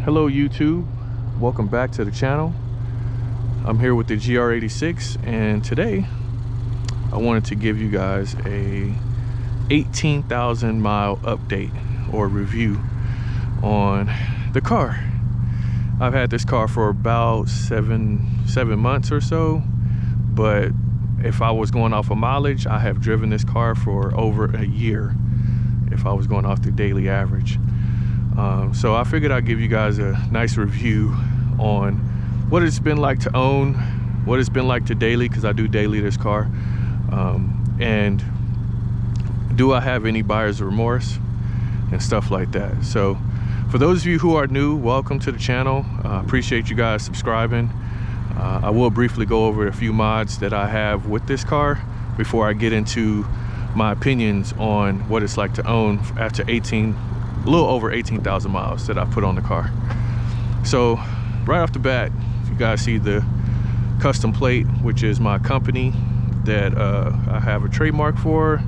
Hello YouTube, welcome back to the channel. I'm here with the GR86, and today I wanted to give you guys a 18,000 mile update or review on the car. I've had this car for about seven months or so, but if I was going off of mileage, I have driven this car for over a year if I was going off the daily average. So I figured I'd give you guys a nice review on what it's been like to own, what it's been like to daily, because I do daily this car, and do I have any buyer's remorse and stuff like that. So for those of you who are new, welcome to the channel. Appreciate you guys subscribing. I will briefly go over a few mods that I have with this car before I get into my opinions on what it's like to own after a little over 18,000 miles that I put on the car. So right off the bat, you guys see the custom plate, which is my company that I have a trademark for,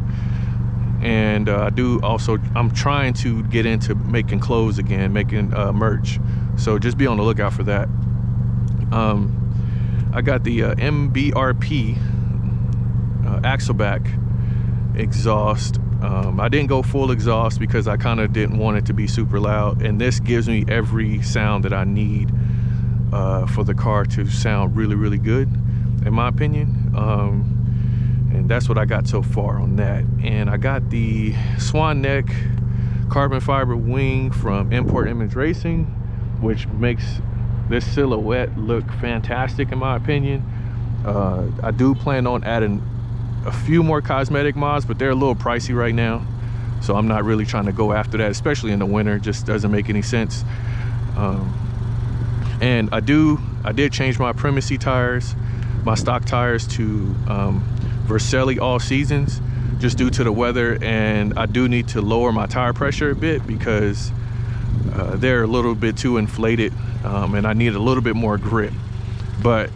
and I'm trying to get into making clothes again, making merch, so just be on the lookout for that. I got the MBRP Axleback exhaust. I didn't go full exhaust because I kind of didn't want it to be super loud, and this gives me every sound that I need for the car to sound really good, in my opinion. And that's what I got so far on that. And I got the swan neck carbon fiber wing from Import Image Racing, which makes this silhouette look fantastic in my opinion. I do plan on adding a few more cosmetic mods, but they're a little pricey right now, so I'm not really trying to go after that, especially in the winter. It just doesn't make any sense. And I did change my Primacy tires, my stock tires, to Vercelli all seasons, just due to the weather, and I do need to lower my tire pressure a bit because they're a little bit too inflated, and I need a little bit more grip. But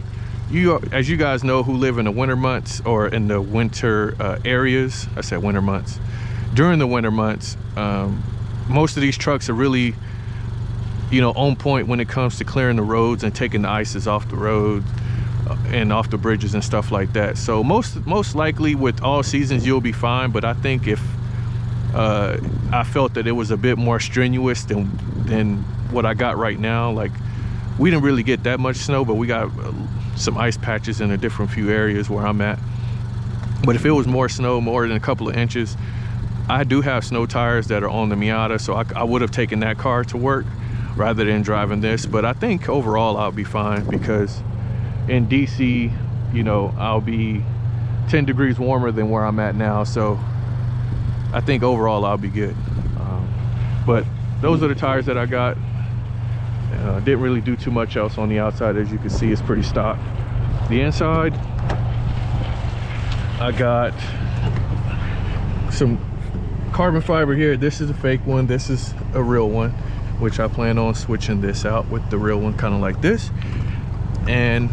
as you guys know, who live in the winter months or in the winter areas, I said winter months, during the winter months, most of these trucks are really, on point when it comes to clearing the roads and taking the ices off the road and off the bridges and stuff like that. So most likely with all seasons you'll be fine, but I think if I felt that it was a bit more strenuous than what I got right now, like we didn't really get that much snow, but we got some ice patches in a different few areas where I'm at. But if it was more snow, more than a couple of inches, I do have snow tires that are on the Miata, so I would have taken that car to work rather than driving this. But I think overall I'll be fine, because in DC, I'll be 10 degrees warmer than where I'm at now, so I think overall I'll be good. But those are the tires that I got. Didn't really do too much else on the outside. As you can see, it's pretty stock. The inside, I got some carbon fiber here. This is a fake one, this is a real one, which I plan on switching this out with the real one, kind of like this. And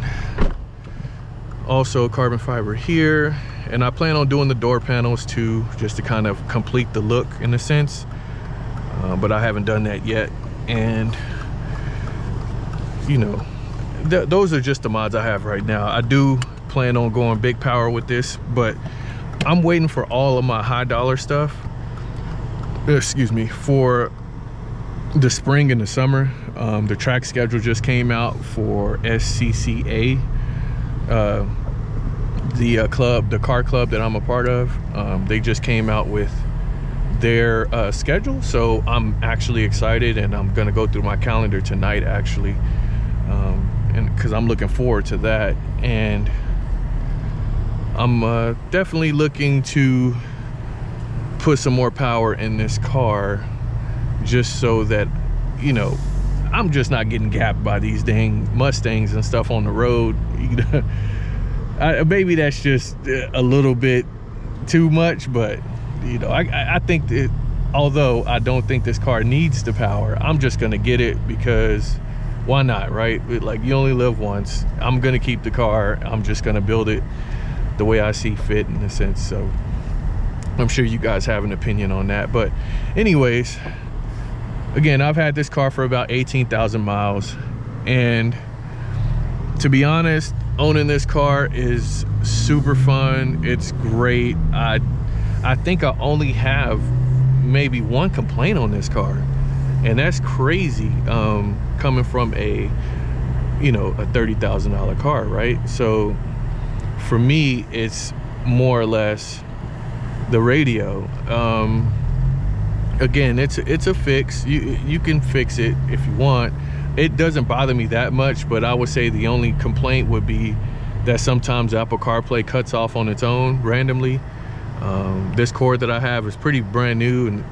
also carbon fiber here, and I plan on doing the door panels too, just to kind of complete the look in a sense, but I haven't done that yet. And those are just the mods I have right now. I do plan on going big power with this, but I'm waiting for all of my high dollar stuff, for the spring and the summer. The track schedule just came out for SCCA, the car club that I'm a part of. They just came out with their schedule, so I'm actually excited, and I'm gonna go through my calendar tonight actually, and because I'm looking forward to that. And I'm definitely looking to put some more power in this car, just so that I'm just not getting gapped by these dang Mustangs and stuff on the road. Maybe that's just a little bit too much, but I think that although I don't think this car needs the power, I'm just gonna get it because why not, right? Like, you only live once. I'm gonna keep the car. I'm just gonna build it the way I see fit, in a sense. So I'm sure you guys have an opinion on that. But anyways, again, I've had this car for about 18,000 miles, and to be honest, owning this car is super fun. It's great. I think I only have maybe one complaint on this car, and that's crazy, coming from a, you know, a $30,000 car, right? So for me, it's more or less the radio. Again, it's a fix. You can fix it if you want. It doesn't bother me that much, but I would say the only complaint would be that sometimes Apple CarPlay cuts off on its own randomly. This cord that I have is pretty brand new, and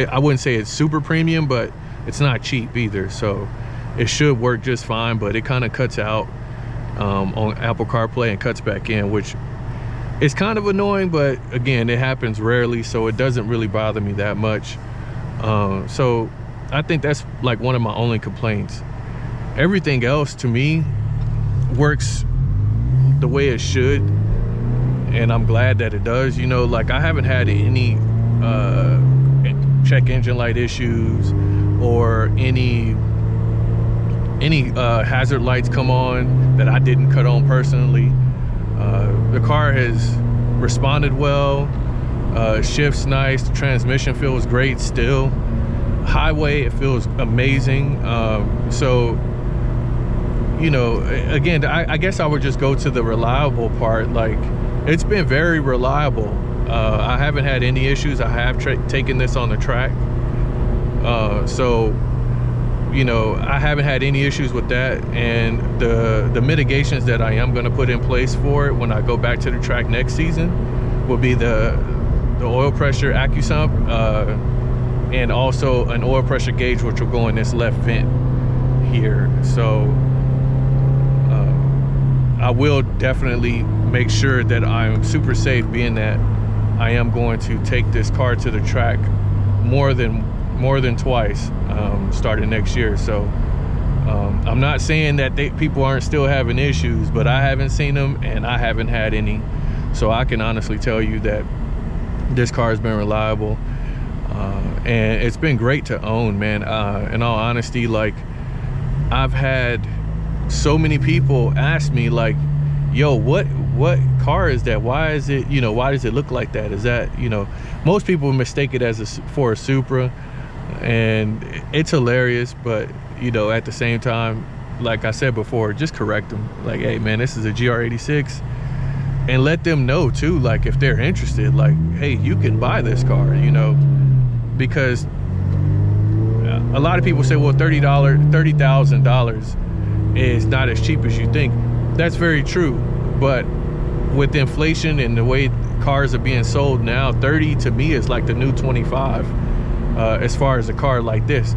I wouldn't say it's super premium, but it's not cheap either, so it should work just fine. But it kind of cuts out on Apple CarPlay and cuts back in, which is kind of annoying, but again, it happens rarely, so it doesn't really bother me that much. So I think that's like one of my only complaints. Everything else to me works the way it should, and I'm glad that it does. You know, like I haven't had any check engine light issues or any hazard lights come on that I didn't cut on personally. The car has responded well, shifts nice, the transmission feels great still. Highway, it feels amazing. So, you know, again, I guess I would just go to the reliable part. Like, it's been very reliable. I haven't had any issues. I have taken this on the track, so you know, I haven't had any issues with that. And the mitigations that I am going to put in place for it when I go back to the track next season will be the oil pressure AccuSump, and also an oil pressure gauge which will go in this left vent here. So I will definitely make sure that I'm super safe, being that I am going to take this car to the track more than twice, starting next year. So I'm not saying that people aren't still having issues, but I haven't seen them and I haven't had any. So I can honestly tell you that this car has been reliable, and it's been great to own, man. In all honesty, like, I've had so many people ask me, like, yo, what car is that? Why is it, you know, why does it look like that? Is that, you know, most people mistake it as for a Supra, and it's hilarious. But, you know, at the same time, like I said before, just correct them. Like, hey man, this is a GR86, and let them know too, like, if they're interested, like, hey, you can buy this car, you know, because a lot of people say, well, $30,000 is not as cheap as you think. That's very true, but with inflation and the way cars are being sold now, 30 to me is like the new 25, as far as a car like this.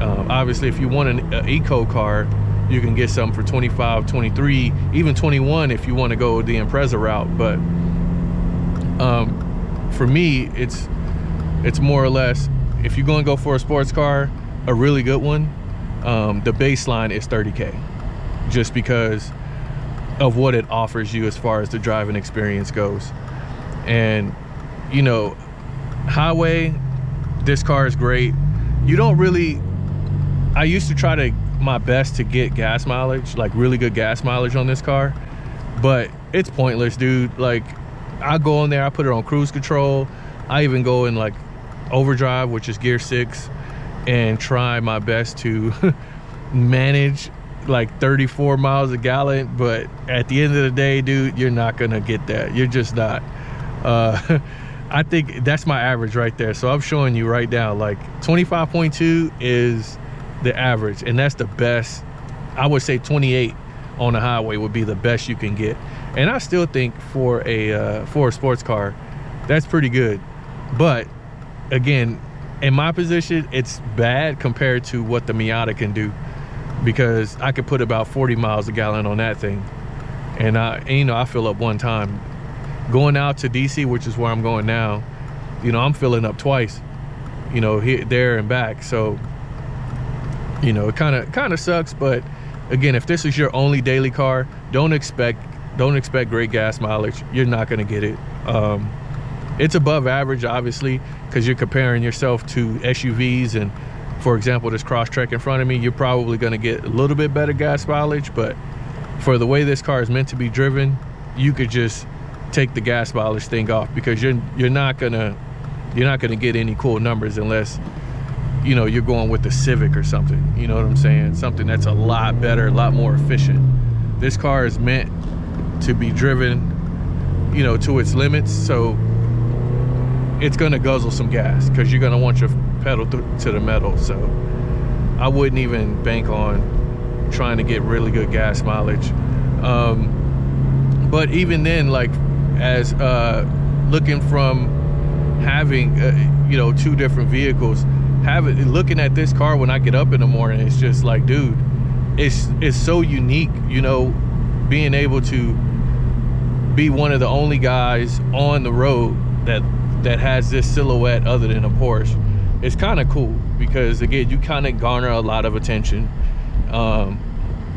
Obviously, if you want an eco car, you can get something for 25, 23, even 21 if you want to go the Impreza route. But for me, it's more or less, if you're going to go for a sports car, a really good one, the baseline is 30K, just because of what it offers you as far as the driving experience goes. And, you know, highway, this car is great. You don't really, I used to try my best to get gas mileage, like really good gas mileage on this car, but it's pointless, dude. Like, I go in there, I put it on cruise control, I even go in like overdrive, which is gear 6, and try my best to manage like 34 miles a gallon. But at the end of the day, dude, you're not gonna get that. You're just not. I think that's my average right there. So I'm showing you right now, like 25.2 is the average, and that's the best. I would say 28 on the highway would be the best you can get, and I still think for a sports car, that's pretty good. But again, in my position, it's bad compared to what the Miata can do, because I could put about 40 miles a gallon on that thing, and you know, I fill up one time. Going out to DC, which is where I'm going now, you know, I'm filling up twice, you know, here, there, and back. So, you know, it kind of sucks. But again, if this is your only daily car, don't expect great gas mileage. You're not going to get it. It's above average, obviously, because you're comparing yourself to SUVs. And for example, this Crosstrek in front of me, you're probably going to get a little bit better gas mileage, but for the way this car is meant to be driven, you could just take the gas mileage thing off, because you're not gonna get any cool numbers unless, you know, you're going with the Civic or something. You know what I'm saying? Something that's a lot better, a lot more efficient. This car is meant to be driven, you know, to its limits, so it's gonna guzzle some gas because you're gonna want your pedal to the metal. So I wouldn't even bank on trying to get really good gas mileage. But even then, like, as looking from having you know, 2 different vehicles, looking at this car when I get up in the morning, it's just like, dude, it's so unique, you know, being able to be one of the only guys on the road that has this silhouette other than a Porsche. It's kind of cool because, again, you kind of garner a lot of attention,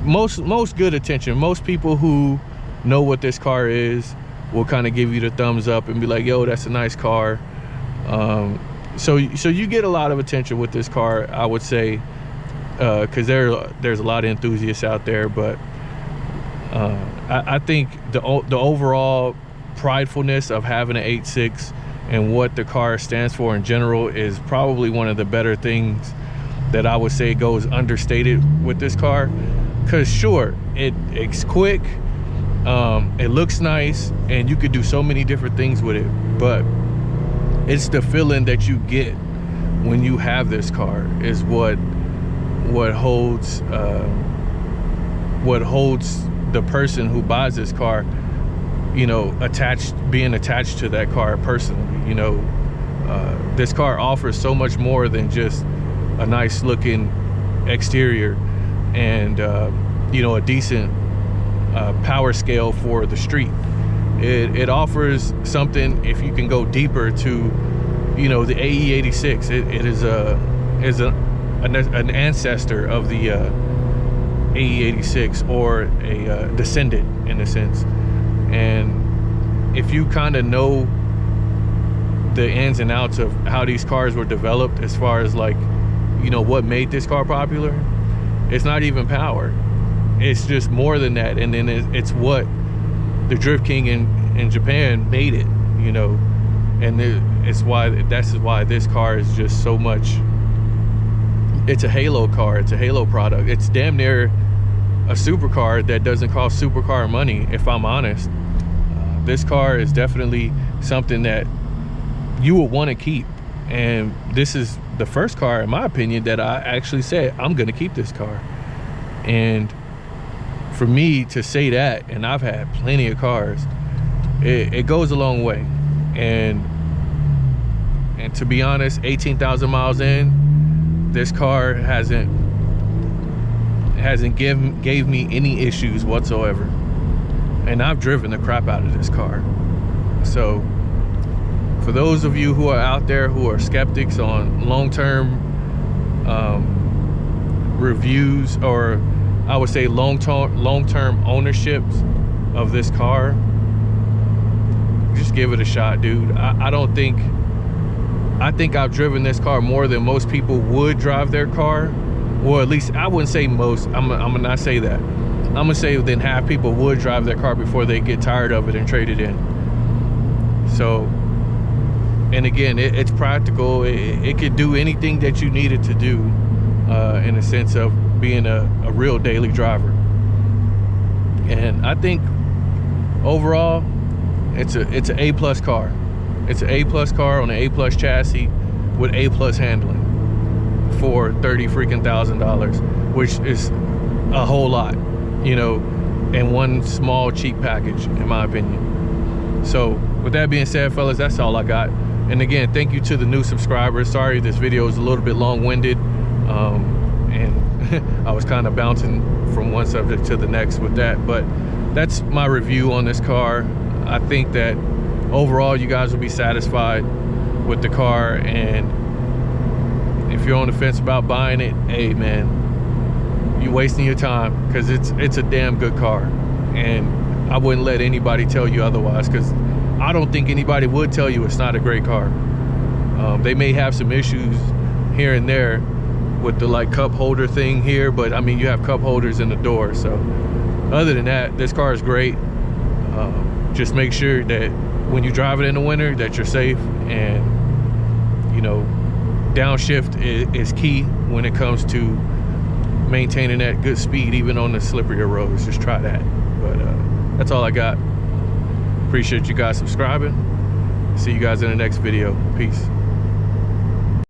most good attention. Most people who know what this car is will kind of give you the thumbs up and be like, yo, that's a nice car. So you get a lot of attention with this car, I would say, because there's a lot of enthusiasts out there. But I think the overall pridefulness of having an 8.6 and what the car stands for in general is probably one of the better things that I would say goes understated with this car. Because sure, it's quick, it looks nice, and you could do so many different things with it, but it's the feeling that you get when you have this car is what holds the person who buys this car, you know, being attached to that car personally. You know, this car offers so much more than just a nice looking exterior and you know, a decent power scale for the street. It offers something if you can go deeper to, you know, the AE86. It is an ancestor of the AE86, or a descendant in a sense. And if you kind of know the ins and outs of how these cars were developed, as far as, like, you know, what made this car popular, it's not even power. It's just more than that. And then it's what the Drift King in Japan made it, you know. And that's why this car is just so much. It's a halo car. It's a halo product. It's damn near a supercar that doesn't cost supercar money, if I'm honest. This car is definitely something that you will want to keep. And this is the first car, in my opinion, that I actually said, I'm going to keep this car. And for me to say that, and I've had plenty of cars, it goes a long way. And to be honest, 18,000 miles in, this car hasn't gave me any issues whatsoever. And I've driven the crap out of this car. So for those of you who are out there who are skeptics on long-term reviews, or I would say long-term ownerships of this car, just give it a shot, dude. I think I've driven this car more than most people would drive their car. Well, at least I wouldn't say most. I'm gonna not say that. I'm gonna say then half people would drive their car before they get tired of it and trade it in. So, and again, it's practical. It could do anything that you need it to do, in a sense of being a real daily driver. And I think overall, it's an A+ car. It's an A+ car on an A+ chassis with A+ handling for $30,000, which is a whole lot, you know, in one small cheap package, in my opinion. So with that being said, fellas, that's all I got. And again, thank you to the new subscribers. Sorry this video is a little bit long-winded, and I was kind of bouncing from one subject to the next with that, but that's my review on this car. I think that overall you guys will be satisfied with the car, and if you're on the fence about buying it, hey man, you're wasting your time, because it's a damn good car, and I wouldn't let anybody tell you otherwise, because I don't think anybody would tell you it's not a great car. They may have some issues here and there with the like cup holder thing here, but I mean, you have cup holders in the door. So other than that, this car is great. Just make sure that when you drive it in the winter that you're safe, and you know, downshift is key when it comes to maintaining that good speed even on the slipperier roads. Just try that. But that's all I got. Appreciate you guys subscribing. See you guys in the next video. Peace.